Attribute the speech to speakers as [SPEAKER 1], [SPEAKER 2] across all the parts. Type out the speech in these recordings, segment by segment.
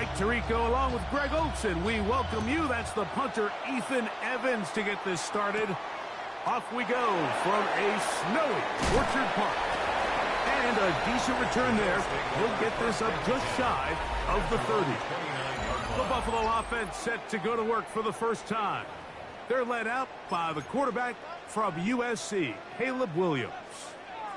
[SPEAKER 1] Mike Tirico along with Greg Olson. We welcome you. That's the punter, Ethan Evans, to get this started. Off we go from a snowy Orchard Park. And a decent return there. He'll get this up just shy of the 30. The Buffalo offense set to go to work for the first time. They're led out by the quarterback from USC, Caleb Williams.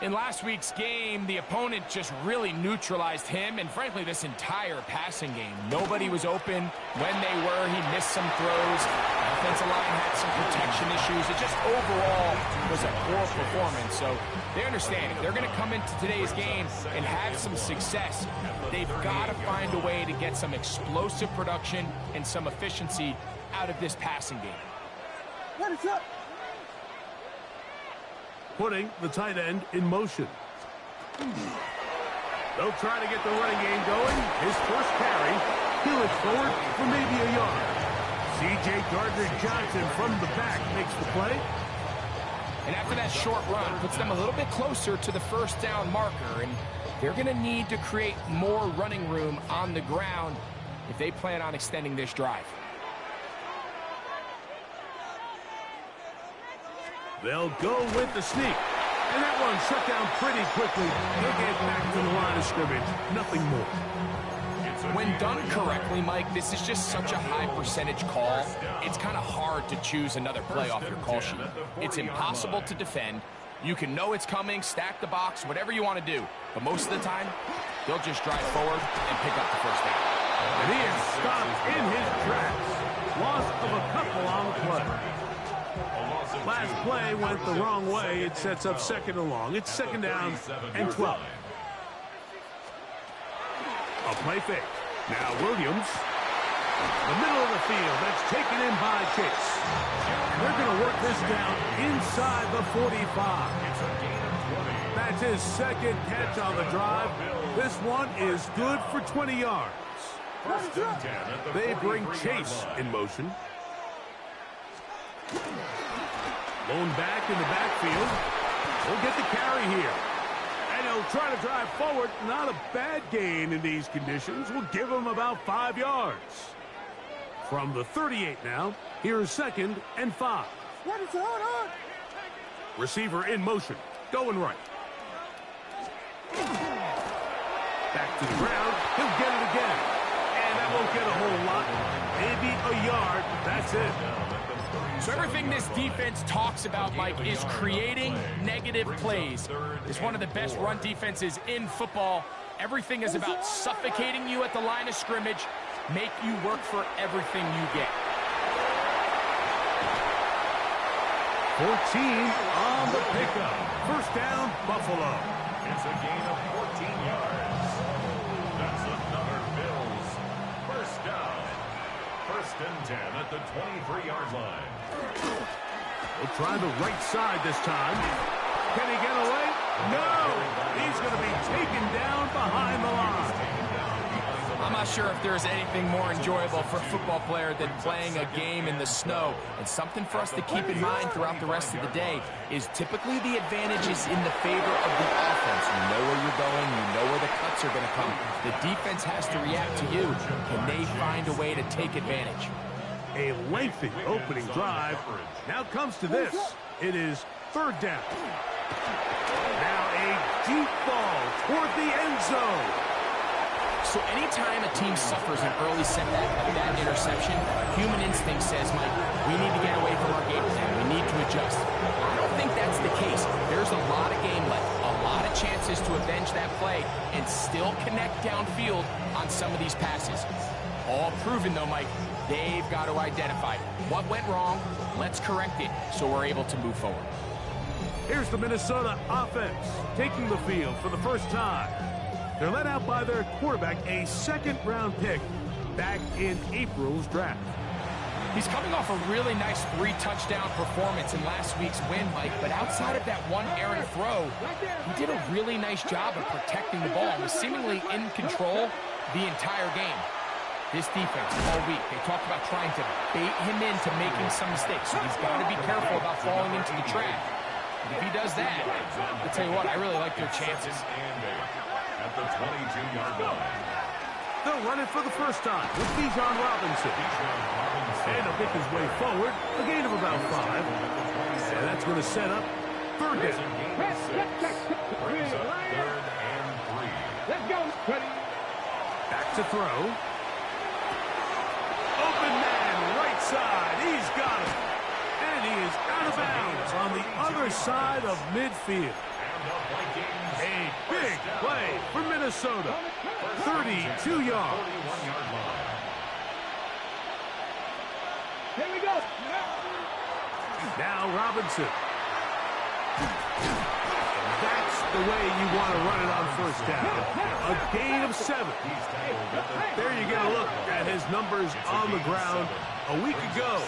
[SPEAKER 2] In last week's game, the opponent just really neutralized him and, frankly, this entire passing game. Nobody was open. When they were, he missed some throws. The offensive line had some protection issues. It just overall was a poor performance. So they understand if they're going to come into today's game and have some success, they've got to find a way to get some explosive production and some efficiency out of this passing game.
[SPEAKER 3] What is up?
[SPEAKER 1] Putting the tight end in motion. They'll try to get the running game going. His first carry, he'll look forward for maybe a yard. C.J. Gardner-Johnson from the back makes the play.
[SPEAKER 2] And after that short run, puts them a little bit closer to the first down marker. And they're going to need to create more running room on the ground if they plan on extending this drive.
[SPEAKER 1] They'll go with the sneak. And that one shut down pretty quickly. They'll get back to the line of scrimmage. Nothing more.
[SPEAKER 2] When done correctly, Mike, this is just such a high percentage call. It's kind of hard to choose another play off your call sheet. It's impossible to defend. You can know it's coming, stack the box, whatever you want to do. But most of the time, they'll just drive forward and pick up the first down.
[SPEAKER 1] And he is stopped in his tracks. Loss of a couple on the play. Last play went the wrong way. It sets up second and long. It's second down and 12. A play fake. Now Williams. The middle of the field. That's taken in by Chase. And they're going to work this down inside the 45. That's his second catch on the drive. This one is good for 20 yards. They bring Chase in motion. Lone back in the backfield. He'll get the carry here. And he'll try to drive forward. Not a bad gain in these conditions. We'll give him about 5 yards. From the 38 now, here's second and 5.
[SPEAKER 3] What is going on?
[SPEAKER 1] Receiver in motion. Going right. Back to the ground. He'll get it again. And that won't get a whole lot. Maybe a yard. That's it.
[SPEAKER 2] So everything this defense talks about, Mike, is creating negative plays. It's one of the best run defenses in football. Everything is about suffocating you at the line of scrimmage, make you work for everything you get.
[SPEAKER 1] 14 on the pickup. First down, Buffalo.
[SPEAKER 4] It's a gain of 14 yards. That's another Bills first down. First and 10 at the 23-yard line.
[SPEAKER 1] We'll try the right side this time. Can he get away? No! He's going to be taken down behind the line.
[SPEAKER 2] I'm not sure if there's anything more enjoyable for a football player than playing a game in the snow. And something for us to keep in mind throughout the rest of the day is typically the advantage is in the favor of the offense. You know where you're going. You know where the cuts are going to come. The defense has to react to you. Can they find a way to take advantage?
[SPEAKER 1] A lengthy opening drive. Now comes to this. It is third down. Now a deep ball toward the end zone.
[SPEAKER 2] So anytime a team suffers an early setback like that interception, human instinct says, Mike, we need to get away from our game plan. We need to adjust. I don't think that's the case. There's a lot of game left, a lot of chances to avenge that play and still connect downfield on some of these passes. All proven, though, Mike, they've got to identify what went wrong. Let's correct it so we're able to move forward.
[SPEAKER 1] Here's the Minnesota offense taking the field for the first time. They're led out by their quarterback, a second-round pick back in April's draft.
[SPEAKER 2] He's coming off a really nice 3-touchdown performance in last week's win, Mike, but outside of that one errant throw, he did a really nice job of protecting the ball and was seemingly in control the entire game. This defense all week, they talked about trying to bait him into making some mistakes, so he's got to be careful about falling into the trap. And if he does that, I'll tell you what, I really like their chances.
[SPEAKER 4] At the 22-yard line.
[SPEAKER 1] They'll run it for the first time with Bijan Robinson. And he'll pick his way forward, a gain of about 5. And that's going to set up third down.
[SPEAKER 4] Brings up 3rd and 3.
[SPEAKER 3] Let's go. Ready.
[SPEAKER 1] Back to throw. Open man, right side. He's got it. And he is out of bounds on the other side of midfield. A big play for Minnesota. 32 yards.
[SPEAKER 3] Here we go.
[SPEAKER 1] Now Robinson. That's the way you want to run it on first down. A gain of 7. There you get a look at his numbers on the ground a week ago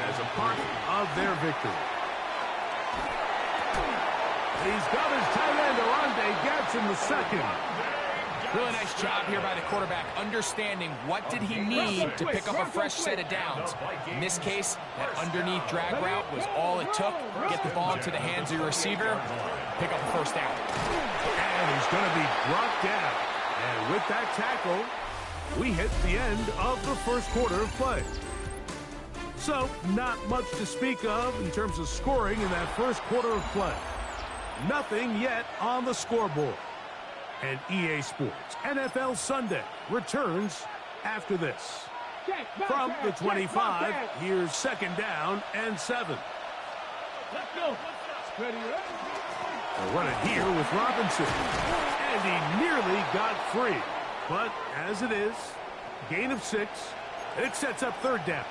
[SPEAKER 1] as a part of their victory. He's got his tight end, Arande Gadsden II.
[SPEAKER 2] Really nice job here by the quarterback, understanding what did he need to pick up a fresh set of downs. In this case, that underneath drag route was all it took. Get the ball into the hands of your receiver, pick up a first down.
[SPEAKER 1] And he's going to be brought down. And with that tackle, we hit the end of the first quarter of play. So, not much to speak of in terms of scoring in that first quarter of play. Nothing yet on the scoreboard. And EA Sports NFL Sunday returns after this. From the 25, here's 2nd down and 7.
[SPEAKER 3] Let's go. Ready.
[SPEAKER 1] They'll run it here with Robinson. And he nearly got free. But as it is, gain of 6. It sets up 3rd down.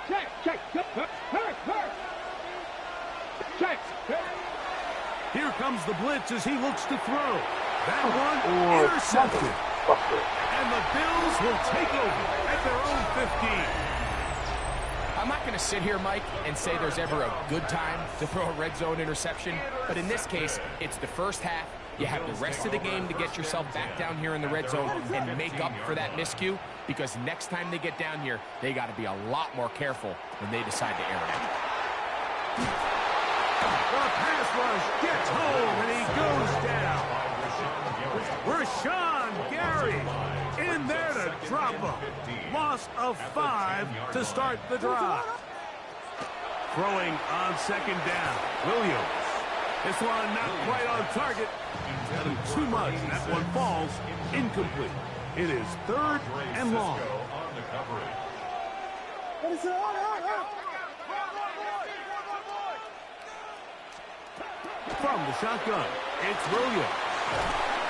[SPEAKER 3] Check. Check.
[SPEAKER 1] Here comes the blitz as he looks to throw. That one intercepted. And the Bills will take over at their own 15.
[SPEAKER 2] I'm not going to sit here, Mike, and say there's ever a good time to throw a red zone interception. But in this case, it's the first half. You have the rest of the game to get yourself back down here in the red zone and make up for that miscue. Because next time they get down here, they got to be a lot more careful when they decide to air it out.
[SPEAKER 1] The pass rush gets home, and he goes down. Rashawn Gary in there to drop him. Loss of 5 to start the drive. Throwing on 2nd down. Williams. This one not quite on target. Got him too much, and that one falls incomplete. It is 3rd and long.
[SPEAKER 3] What is it?
[SPEAKER 1] From the shotgun, it's Williams.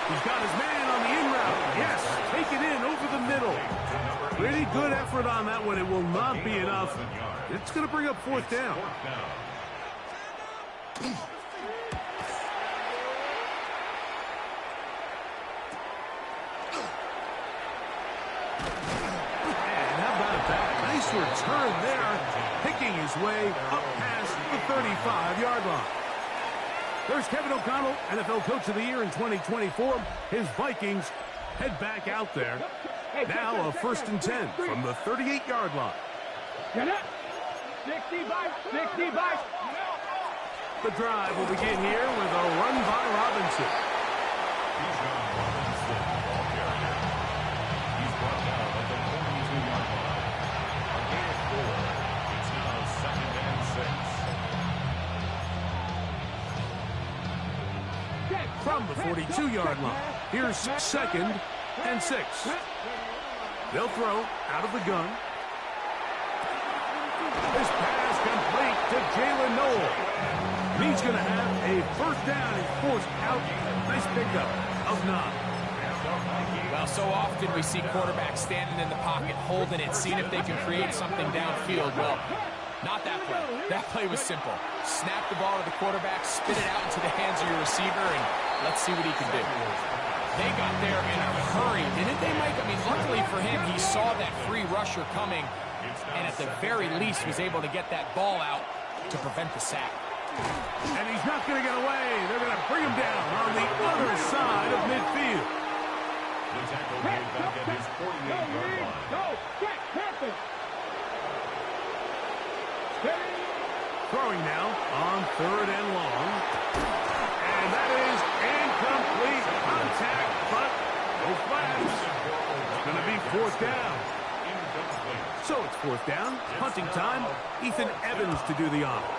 [SPEAKER 1] He's got his man on the in route. Yes, take it in over the middle. Pretty good effort on that one. It will not be enough. It's going to bring up 4th down. And how about that? Nice return there, picking his way up past the 35-yard line. There's Kevin O'Connell, NFL Coach of the Year in 2024. His Vikings head back out there. Now a 1st and 10 from the 38-yard line.
[SPEAKER 3] Get it. 65.
[SPEAKER 1] The drive will begin here with a run by Robinson.
[SPEAKER 4] He's brought down at the 42-yard line. A gain of 4. It's now 2nd and 6.
[SPEAKER 1] From the 42-yard line, here's 2nd and 6. They'll throw out of the gun. This pass complete to Jalen Noel. He's going to have a 1st down. He's forced out. Nice pickup of 9.
[SPEAKER 2] Well, so often we see quarterbacks standing in the pocket, holding it, seeing if they can create something downfield. Well, not that play. That play was simple. Snap the ball to the quarterback, spit it out into the hands of your receiver, and let's see what he can do. They got there in a hurry, didn't they, Mike? I mean, luckily for him, he saw that free rusher coming, and at the very least was able to get that ball out to prevent the sack.
[SPEAKER 1] And he's not going to get away. They're going to bring him down on the other side of midfield.
[SPEAKER 4] The tackle made back at his 48-yard line.
[SPEAKER 1] Throwing now on 3rd and long. And that is incomplete contact, but no fourth down. So it's fourth down. Punting time. Ethan Evans to do the honor.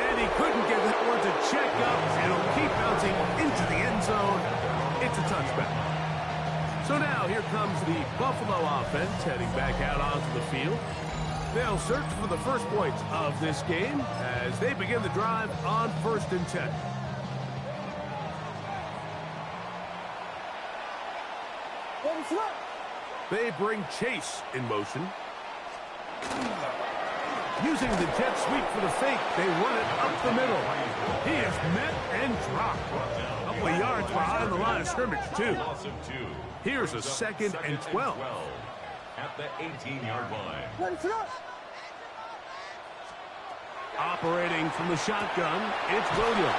[SPEAKER 1] And he couldn't get that one to check up, and it'll keep bouncing into the end zone. It's a touchback. So now here comes the Buffalo offense heading back out onto the field. They'll search for the first points of this game as they begin the drive on 1st and 10. They bring Chase in motion. Using the jet sweep for the fake, they run it up the middle. He is met and dropped. A couple of yards behind the line of scrimmage, too. Here's a 2nd and 12.
[SPEAKER 4] At the 18-yard line.
[SPEAKER 1] Operating from the shotgun, it's Williams.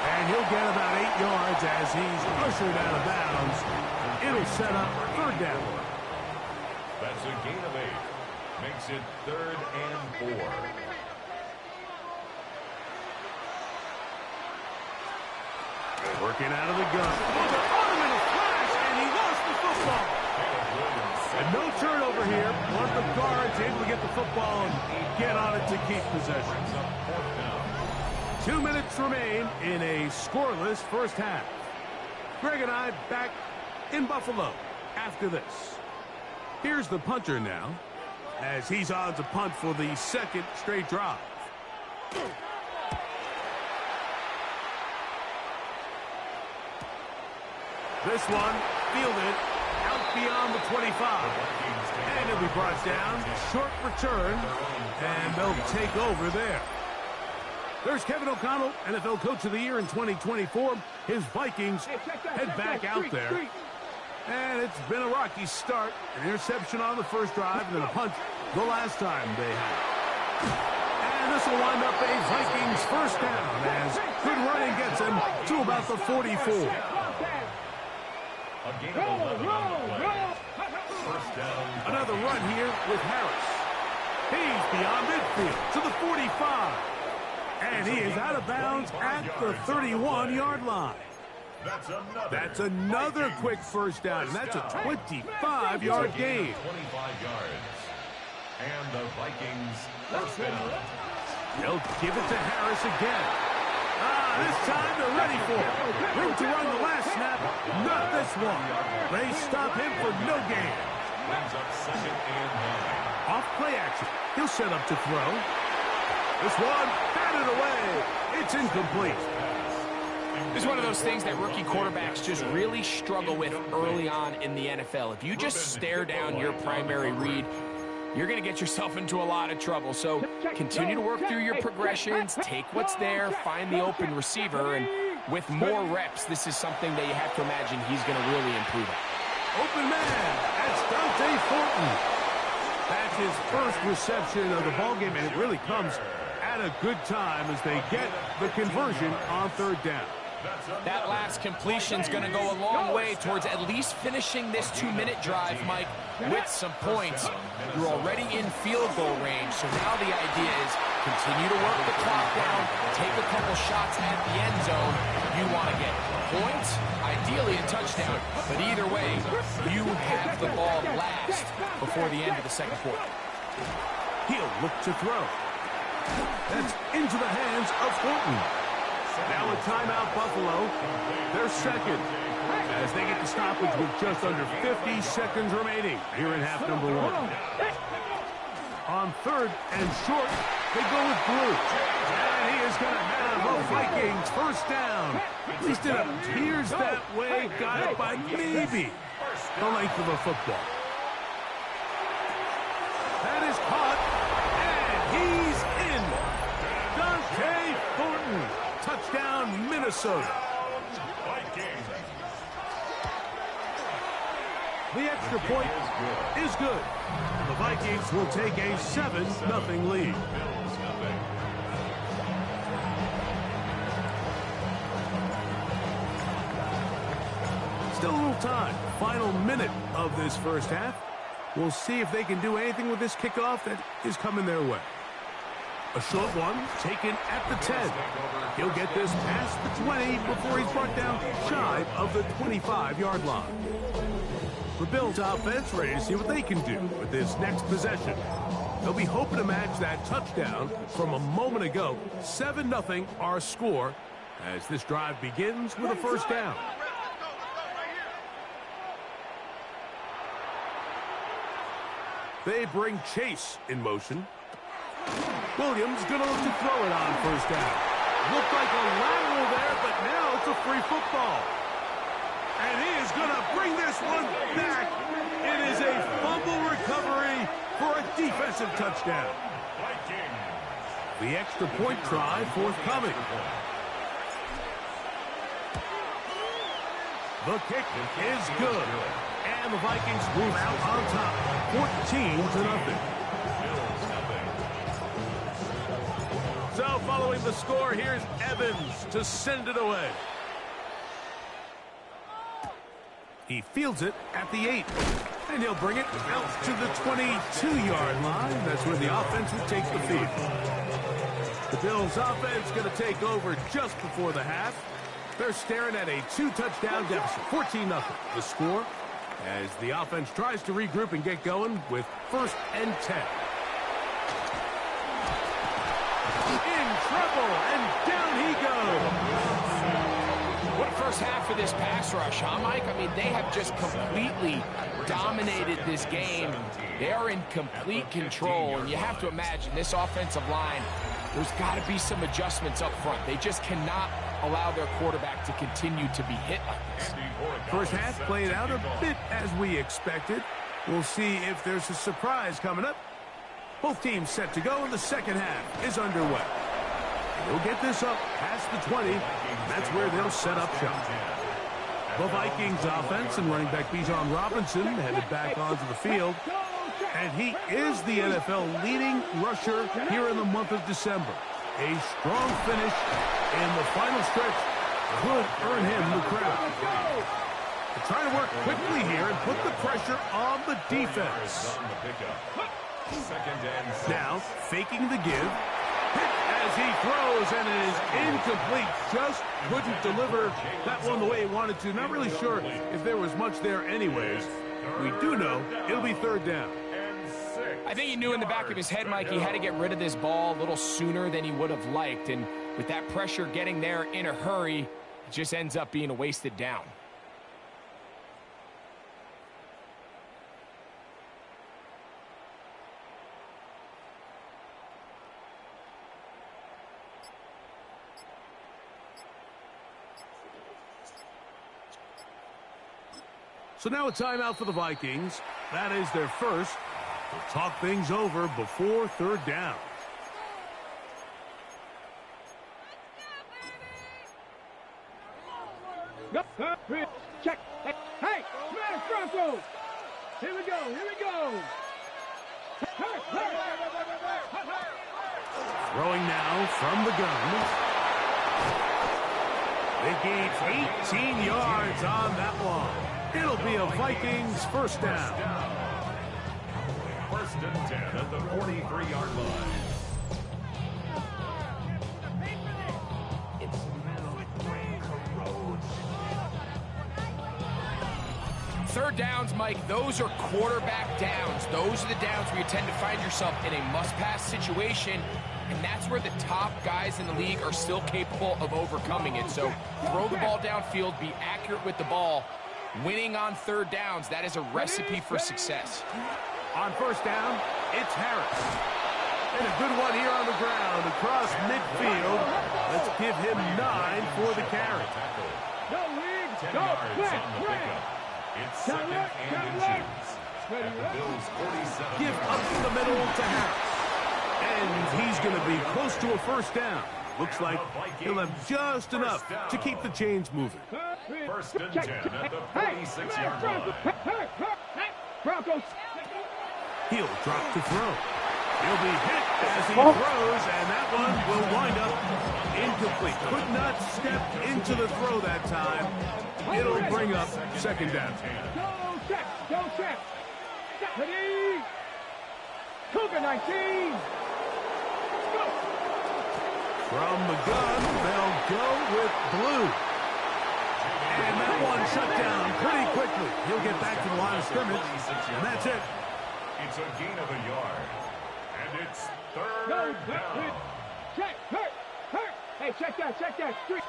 [SPEAKER 1] And he'll get about 8 yards as he's ushered out of bounds. It'll set up 3rd down.
[SPEAKER 4] That's a gain of 8. Makes it 3rd and 4.
[SPEAKER 1] Working out of the gun. Oh, they're on him in a flash, and he lost the football. And no turnover here. One of the guards able to get the football and get on it to keep possession. 2 minutes remain in a scoreless first half. Greg and I back in Buffalo after this. Here's the punter now, as he's on to punt for the 2nd straight drive. This one fielded out beyond the 25. And it'll be brought down. Short return, and they'll take over there. There's Kevin O'Connell, NFL Coach of the Year in 2024. His Vikings head back out there. And it's been a rocky start. An interception on the first drive, and then a punt the last time they had. And this will wind up a Vikings first down as good running gets them to about the 44. Another run here with Harris. He's beyond midfield to the 45. And he is out of bounds at the 31-yard line. That's another quick first down, and that's a 25-yard gain.
[SPEAKER 4] 25 yards. And the Vikings first down.
[SPEAKER 1] They'll give it to Harris again. This time they're ready for it. Room to run the last snap. Not this one. They stop him for no gain.
[SPEAKER 4] Brings up 2nd and 9.
[SPEAKER 1] Off play action. He'll set up to throw. This one batted away. It's incomplete.
[SPEAKER 2] This is one of those things that rookie quarterbacks just really struggle with early on in the NFL. If you just stare down your primary read, you're going to get yourself into a lot of trouble. So continue to work through your progressions, take what's there, find the open receiver, and with more reps, this is something that you have to imagine he's going to really improve at.
[SPEAKER 1] Open man, that's Dante Thornton. That's his first reception of the ballgame, and it really comes at a good time as they get the conversion on 3rd down.
[SPEAKER 2] That last completion's going to go a long way towards at least finishing this 2-minute drive, Mike, with some points. You're already in field goal range, so now the idea is continue to work the clock down, take a couple shots at the end zone. You want to get points, ideally a touchdown, but either way, you have the ball last before the end of the 2nd quarter.
[SPEAKER 1] He'll look to throw. That's into the hands of Thornton. Now a timeout, Buffalo. They're 2nd as they get the stoppage with just under 50 seconds remaining here in half number 1. On 3rd and short, they go with Blue. And he is going to have the Vikings first down. At least it appears that way. Got it by maybe the length of a football. That is caught, and he's in. Dante Thornton. Touchdown, Minnesota. The extra point is good. And the Vikings will take a 7-0 lead. Still a little time. Final minute of this first half. We'll see if they can do anything with this kickoff that is coming their way. A short one taken at the 10. He'll get this past the 20 before he's brought down shy of the 25-yard line. The Bills offense ready to see what they can do with this next possession. They'll be hoping to match that touchdown from a moment ago. 7-0 our score as this drive begins with a first down. They bring Chase in motion. Williams gonna look to throw it on first down. Looked like a lateral there, but now it's a free football. And he is gonna bring this one back. It is a fumble recovery for a defensive touchdown. The extra point try forthcoming. The kick is good. And the Vikings move out on top, 14-0. So following the score, here's Evans to send it away. He fields it at the 8. And he'll bring it out to the 22-yard line. That's where the offense will take the field. The Bills offense going to take over just before the half. They're staring at a 2-touchdown deficit, 14-0. The score as the offense tries to regroup and get going with 1st and 10. In trouble, and down he goes.
[SPEAKER 2] What a first half for this pass rush, huh, Mike? I mean, they have just completely dominated this game. They are in complete control, and you have to imagine this offensive line, there's got to be some adjustments up front. They just cannot allow their quarterback to continue to be hit like this.
[SPEAKER 1] First half played out a bit as we expected. We'll see if there's a surprise coming up. Both teams set to go, and the second half is underway. They'll get this up past the 20. That's where they'll set up shop. The Vikings offense and running back Bijan Robinson headed back onto the field. And he is the NFL leading rusher here in the month of December. A strong finish in the final stretch could earn him the crowd. They're trying to work quickly here and put the pressure on the defense. Now, faking the give. Hit as he throws, and it is incomplete. Just couldn't deliver that one the way he wanted to. Not really sure if there was much there anyways. We do know it'll be 3rd down.
[SPEAKER 2] I think he knew in the back of his head, Mike, he had to get rid of this ball a little sooner than he would have liked. And with that pressure getting there in a hurry, it just ends up being a wasted down.
[SPEAKER 1] So now a timeout for the Vikings. That is their first. We'll talk things over before 3rd down.
[SPEAKER 3] Check. Hey, man, Broncos. Here we go. Here we go.
[SPEAKER 1] Throwing now from the gun. They gained 18 yards on that one. It'll be a Vikings first down.
[SPEAKER 4] 1st and 10 at the 43-yard line.
[SPEAKER 2] Third downs, Mike, those are quarterback downs. Those are the downs where you tend to find yourself in a must-pass situation, and that's where the top guys in the league are still capable of overcoming it. So throw the ball downfield, be accurate with the ball. Winning on 3rd downs, that is a recipe for success.
[SPEAKER 1] On first down, it's Harris. And a good one here on the ground across midfield. Let's give him 9 for the carry.
[SPEAKER 3] Go, Lee.
[SPEAKER 4] 10
[SPEAKER 3] Go,
[SPEAKER 4] yards
[SPEAKER 3] quick,
[SPEAKER 4] on the
[SPEAKER 3] quick.
[SPEAKER 4] pickup. It's 2nd and inches at the Bills' 47.
[SPEAKER 1] Give up the middle to Harris. And he's going to be close to a first down. Looks like he'll have just enough to keep the chains moving.
[SPEAKER 4] 1st and 10 at the 46-yard line.
[SPEAKER 3] Broncos.
[SPEAKER 1] He'll drop to throw. He'll be hit as he throws, and that one will wind up incomplete. Could not step into the throw that time. It'll bring up 2nd down.
[SPEAKER 3] Go, check. Go, check. Ready. Cougar 19. Go.
[SPEAKER 1] From the gun, they'll go with blue. And that one shut down pretty quickly. He'll get back to the line of scrimmage, and that's it.
[SPEAKER 4] It's a gain of a yard. And it's third down.
[SPEAKER 3] Check, hurt. Hey, check that. Street.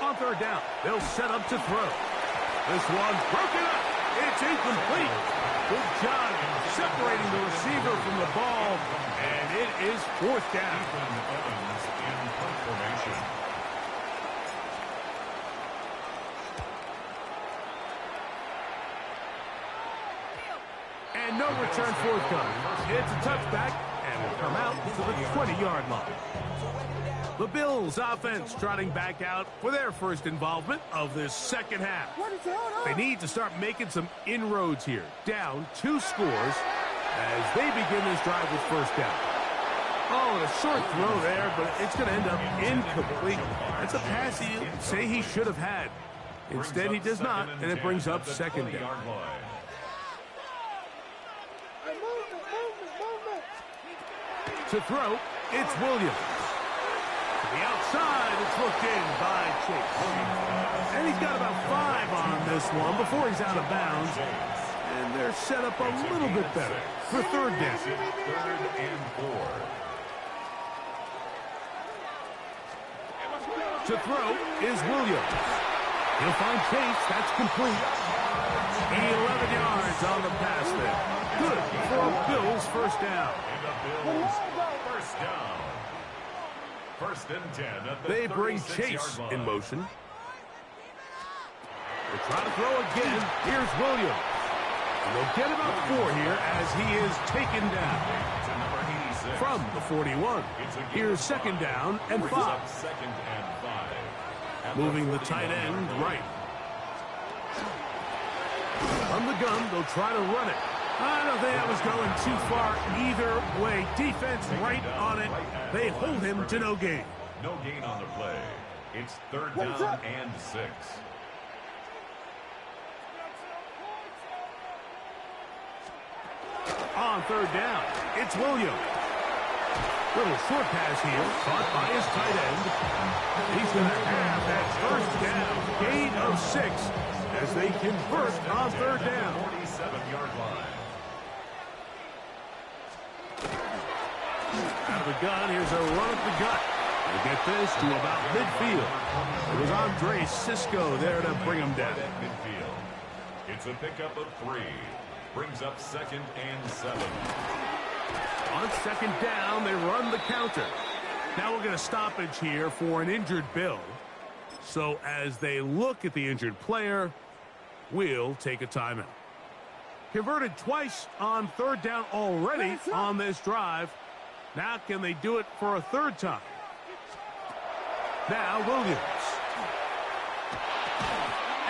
[SPEAKER 1] On third down, they'll set up to throw. This one's broken up. It's incomplete. Good job separating the receiver from the ball, and it is fourth down.
[SPEAKER 4] Evans in punt formation.
[SPEAKER 1] And no return forthcoming. It's a touchback, and will come out to the 20-yard line. The Bills offense trotting back out for their first involvement of this second half. They need to start making some inroads here. Down 2 scores as they begin this drive with first down. Oh, a short throw there, but it's going to end up incomplete. That's a pass you say he should have had. Instead, he does not, and it brings up second down. To throw, it's Williams. To the outside, it's looked in by Chase. And he's got about 5 on this one before he's out of bounds. And they're set up a little bit better for third down.
[SPEAKER 4] 3rd and 4.
[SPEAKER 1] To throw is Williams. He'll find Chase. That's complete. 11 yards on the pass there. Good for a Bills first down.
[SPEAKER 4] And the Bills first down. 1st and 10 at the
[SPEAKER 1] They bring
[SPEAKER 4] 36-yard
[SPEAKER 1] Chase
[SPEAKER 4] line.
[SPEAKER 1] in motion. They try to throw again. Here's Williams. And they'll get about 4 here as he is taken down.
[SPEAKER 4] To number 86.
[SPEAKER 1] From the 41. Here's second down and 5.
[SPEAKER 4] 2nd and 5.
[SPEAKER 1] Moving the tight end right. From the gun, they'll try to run it. I don't think that was going too far either way. Defense right on it. They hold him to no gain.
[SPEAKER 4] No gain on the play. It's 3rd down and 6.
[SPEAKER 1] On third down, it's Williams. Little short pass here, caught by his tight end. He's going to have that first down, gain of 6, as they convert on third down.
[SPEAKER 4] 47-yard line.
[SPEAKER 1] Out of the gun, here's a run at the gut. We'll get this to about midfield. It was Andre Cisco there to bring him down.
[SPEAKER 4] At midfield. It's a pickup of 3. Brings up 2nd and 7.
[SPEAKER 1] On second down, they run the counter. Now we're going to stoppage here for an injured Bill. So as they look at the injured player, we'll take a timeout. Converted twice on third down already on this drive. Now can they do it for a 3rd time? Now Williams.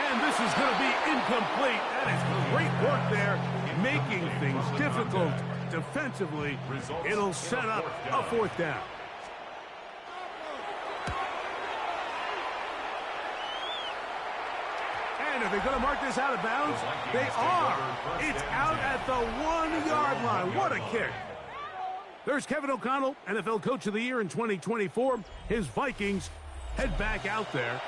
[SPEAKER 1] And this is going to be incomplete. That is great work there, making things difficult defensively. It'll set up a 4th down. And are they going to mark this out of bounds? They are. It's out at the 1-yard line. What a kick. There's Kevin O'Connell, NFL Coach of the Year in 2024. His Vikings head back out there,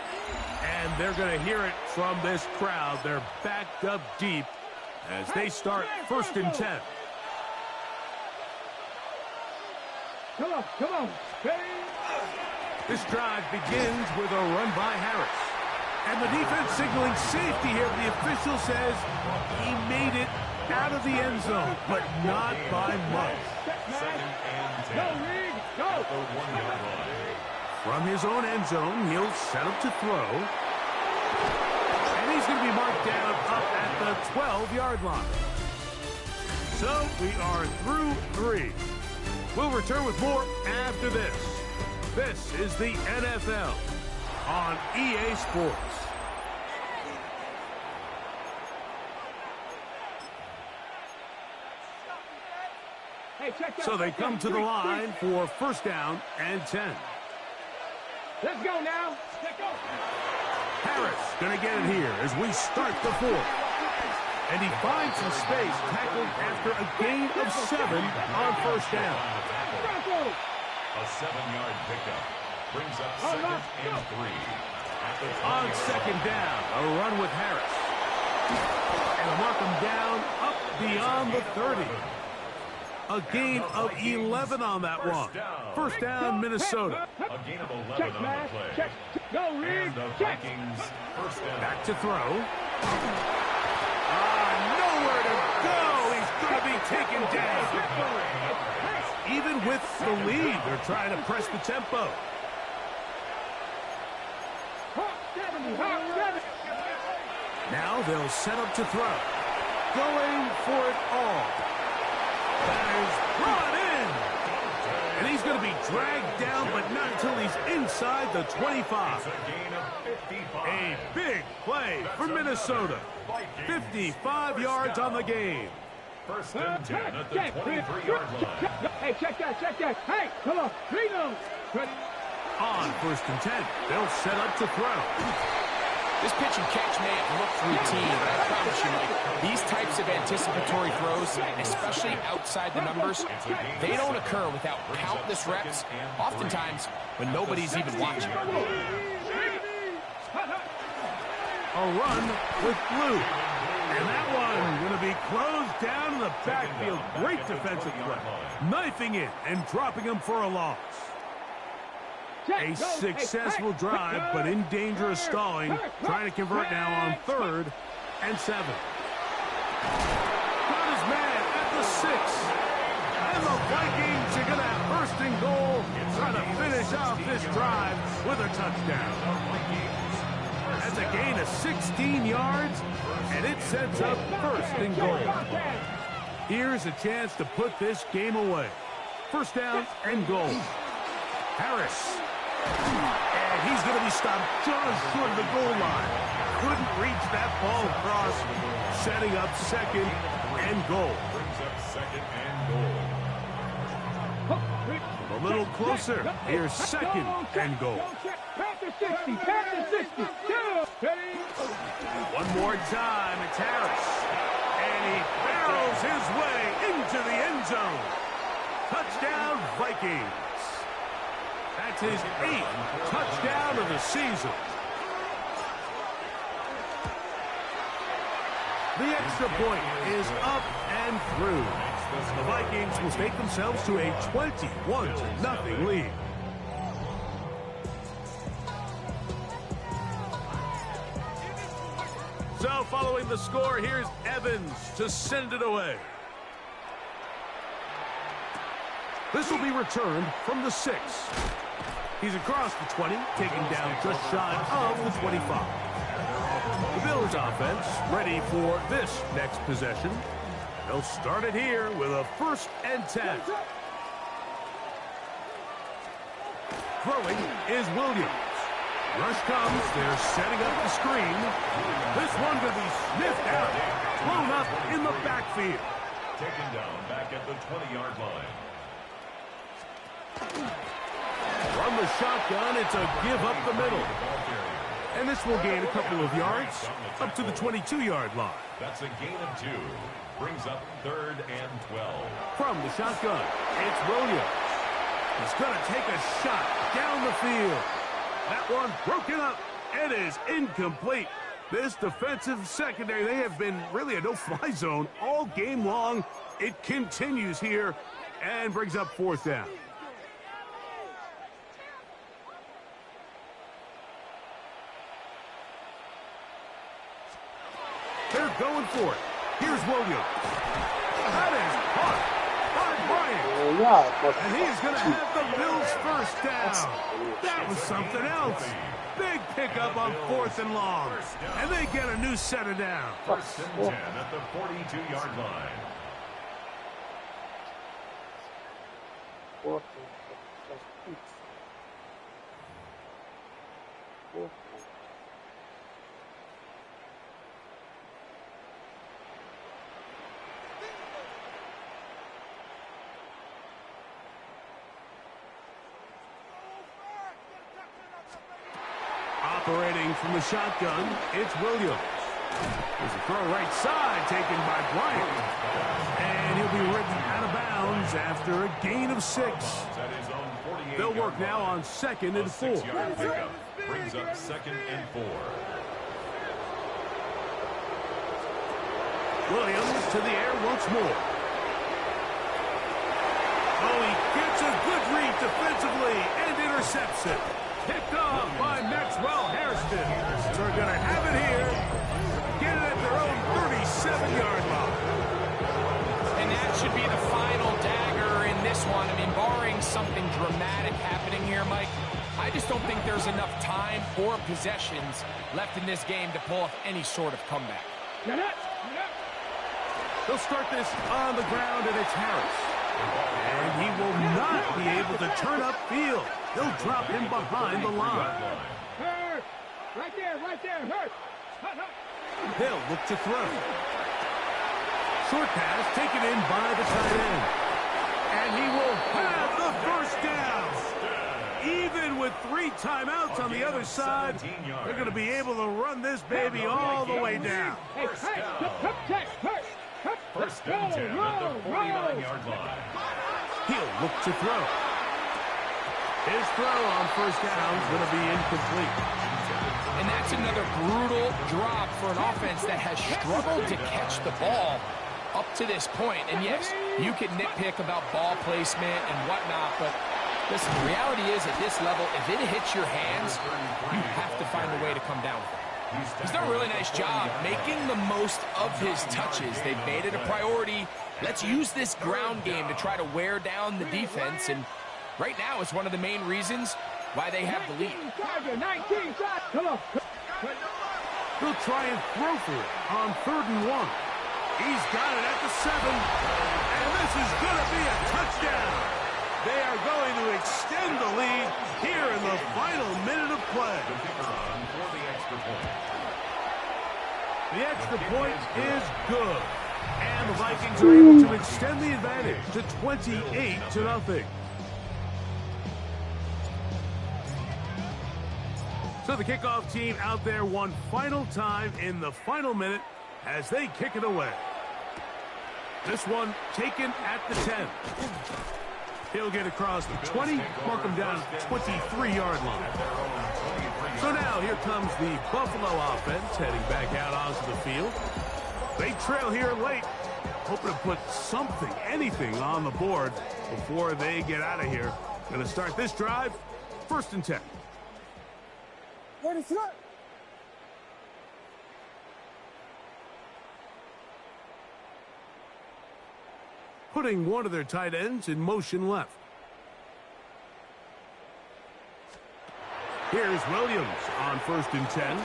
[SPEAKER 1] and they're going to hear it from this crowd. They're backed up deep as they start 1st and 10.
[SPEAKER 3] Come on. Hey.
[SPEAKER 1] This drive begins with a run by Harris. And the defense signaling safety here. The official says he made it out of the end zone, but not by much.
[SPEAKER 4] 2nd and 10.
[SPEAKER 3] Go, Reed. Go.
[SPEAKER 4] At the 1-yard line.
[SPEAKER 1] From his own end zone, he'll set up to throw. And he's going to be marked down up at the 12-yard line. So we are through 3. We'll return with more after this. This is the NFL on EA Sports.
[SPEAKER 3] Hey, check that.
[SPEAKER 1] So they come to the line for 1st down and 10.
[SPEAKER 3] Let's go now. Let's go.
[SPEAKER 1] Harris going to get it here as we start the 4th. And he finds some space, tackled after a gain of 7 on 1st down.
[SPEAKER 4] A 7-yard pickup. Brings up second and 3.
[SPEAKER 1] On second down, a run with Harris. And mark him down up beyond the 30. A gain of 11 on that one. First down, Minnesota.
[SPEAKER 4] A gain of 11 on the play.
[SPEAKER 3] Check. Go, Reed.
[SPEAKER 4] And the Vikings first down.
[SPEAKER 1] Back to throw. Nowhere to go. He's going to be taken down. Even with the lead, they're trying to press the tempo. Now they'll set up to throw. Going for it all. That is brought in. And he's going to be dragged down, but not until he's inside the 25.
[SPEAKER 4] A gain of 55.
[SPEAKER 1] A big play for Minnesota. 55 yards on the game.
[SPEAKER 4] First and 10 at the 23-yard line.
[SPEAKER 3] Hey, check that. Hey, come on. Three those.
[SPEAKER 1] On first and 10, they'll set up to throw.
[SPEAKER 2] This pitch and catch may have looked routine, but I promise you, Mike, these types of anticipatory throws, especially outside the numbers, they don't occur without countless reps, oftentimes when nobody's even watching.
[SPEAKER 1] A run with Blue. And that one going to be closed down in the backfield. Great defensive play. Knifing it and dropping him for a loss. A successful drive, but in danger of stalling. Trying to convert now on 3rd and 7. Got his man at the 6. And the Vikings are going to have first and goal. Trying to finish off this drive with a touchdown. That's a gain of 16 yards, and it sets up first and goal. Here's a chance to put this game away. First down and goal. Harris. And he's going to be stopped just short of the goal line. Couldn't reach that ball across, setting up second and goal.
[SPEAKER 4] Brings up second and goal.
[SPEAKER 1] A little closer. Here's second and goal.
[SPEAKER 3] Back to 60.
[SPEAKER 1] One more time, it's Harris. And he barrels his way into the end zone. Touchdown, Vikings. That's his 8th touchdown of the season. The extra point is up and through. The Vikings will take themselves to a 21-0 lead. So following the score, here's Evans to send it away. This will be returned from the 6. He's across the 20, taken down just shy of the 25. The Bills offense ready for this next possession. They'll start it here with a 1st and 10. Throwing is Williams. Rush comes. They're setting up the screen. This one could be sniffed out. Blown up in the backfield.
[SPEAKER 4] Taken down back at the 20-yard line.
[SPEAKER 1] From the shotgun, it's a give up the middle. And this will gain a couple of yards up to the 22-yard line.
[SPEAKER 4] That's a gain of 2. Brings up 3rd and 12.
[SPEAKER 1] From the shotgun, it's Williams. He's going to take a shot down the field. That one broken up. It is incomplete. This defensive secondary, they have been really a no-fly zone all game long. It continues here and brings up 4th down. They're going for it. Here's Williams. That is caught by Bryant. And he is going to have the Bills first down. That was something else. Big pickup on 4th and long. And they get a new set of downs.
[SPEAKER 4] First and 10 at the 42-yard line.
[SPEAKER 1] Operating from the shotgun, it's Williams. There's a throw right side taken by Bryant. And he'll be ridden out of bounds after a gain of 6.
[SPEAKER 4] At his own
[SPEAKER 1] They'll work now on 2nd and 4.
[SPEAKER 4] 6-yard pickup brings up 2nd and 4.
[SPEAKER 1] Williams to the air once more. Oh, he gets a good read defensively and intercepts it. Picked off by Maxwell Hairston. They're going to have it here. Get it at their own 37-yard line.
[SPEAKER 2] And that should be the final dagger in this one. I mean, barring something dramatic happening here, Mike, I just don't think there's enough time or possessions left in this game to pull off any sort of comeback.
[SPEAKER 1] They'll start this on the ground, and it's Harris. And he will not be able to turn upfield. They'll drop him behind the line.
[SPEAKER 3] Hurt! Right there, hurt!
[SPEAKER 1] They'll look to throw. Short pass taken in by the tight end. And he will have the first down. Even with 3 timeouts on the other side, they're going to be able to run this baby all the way down.
[SPEAKER 4] First and 10 at the 49-yard line.
[SPEAKER 1] He'll look to throw. His throw on first down is going to be incomplete.
[SPEAKER 2] And that's another brutal drop for an offense that has struggled to catch the ball up to this point. And yes, you can nitpick about ball placement and whatnot, but listen, the reality is at this level, if it hits your hands, you have to find a way to come down with it. He's done a really nice job making the most of his touches. They've made it a priority. Let's use this ground game to try to wear down the defense, and right now it's one of the main reasons why they have the lead.
[SPEAKER 1] He'll try and throw for it on 3rd and 1. He's got it at the 7, and this is going to be a touchdown. They are going to extend the lead here in the final minute of play. The extra point is good. And the Vikings are able to extend the advantage to 28-0. So the kickoff team out there one final time in the final minute as they kick it away. This one taken at the 10. He'll get across the 20, mark him down at the 23-yard line. So now here comes the Buffalo offense heading back out onto the field. They trail here late, hoping to put something, anything on the board before they get out of here. Going to start this drive, 1st and 10. Putting one of their tight ends in motion left. Here's Williams on 1st and 10.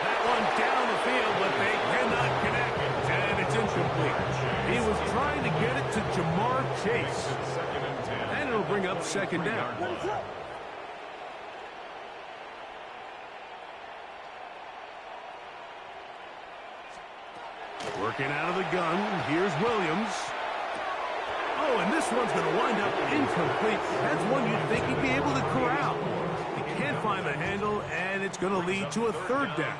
[SPEAKER 1] That one down the field, but they cannot connect. And it's incomplete. He was trying to get it to Jamar Chase. And it'll bring up 2nd down. Working out of the gun, here's Williams. Oh, and this one's going to wind up incomplete. That's one you'd think he'd be able to corral. He can't find the handle, and it's going to lead to a 3rd down.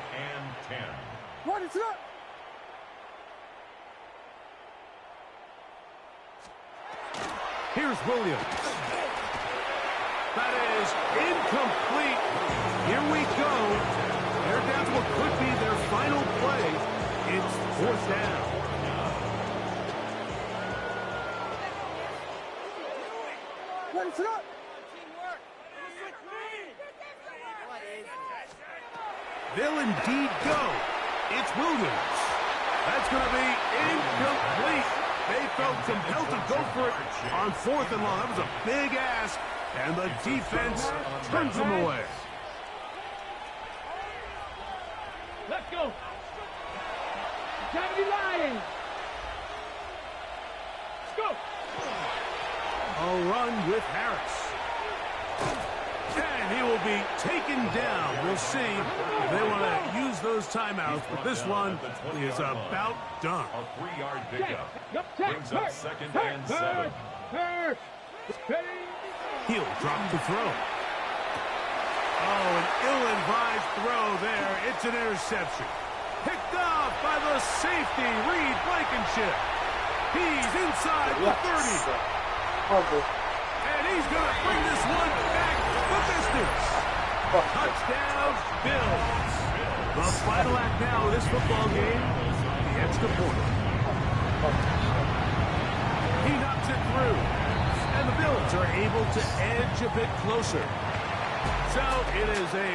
[SPEAKER 1] Here's Williams. That is incomplete. Here we go. They're down to what could be their final play. It's 4th down. They'll indeed go. It's Williams. That's going to be incomplete. They felt compelled to go for it on 4th and long. That was a big ask, and the defense turns them away.
[SPEAKER 3] Let's go. Time to be lying. Let's go.
[SPEAKER 1] A run with Harris. And he will be taken down. We'll see if they want to use those timeouts, but this one is about done.
[SPEAKER 4] A 3-yard pickup brings up 2nd and 7.
[SPEAKER 1] He'll drop the throw. Oh, an ill-advised throw there. It's an interception. Picked off by the safety, Reed Blankenship. He's inside the 30. And he's going to bring this one back the distance. Touchdown, Bills. The final act now of this football game, the extra point. He knocks it through. And the Bills are able to edge a bit closer. So it is a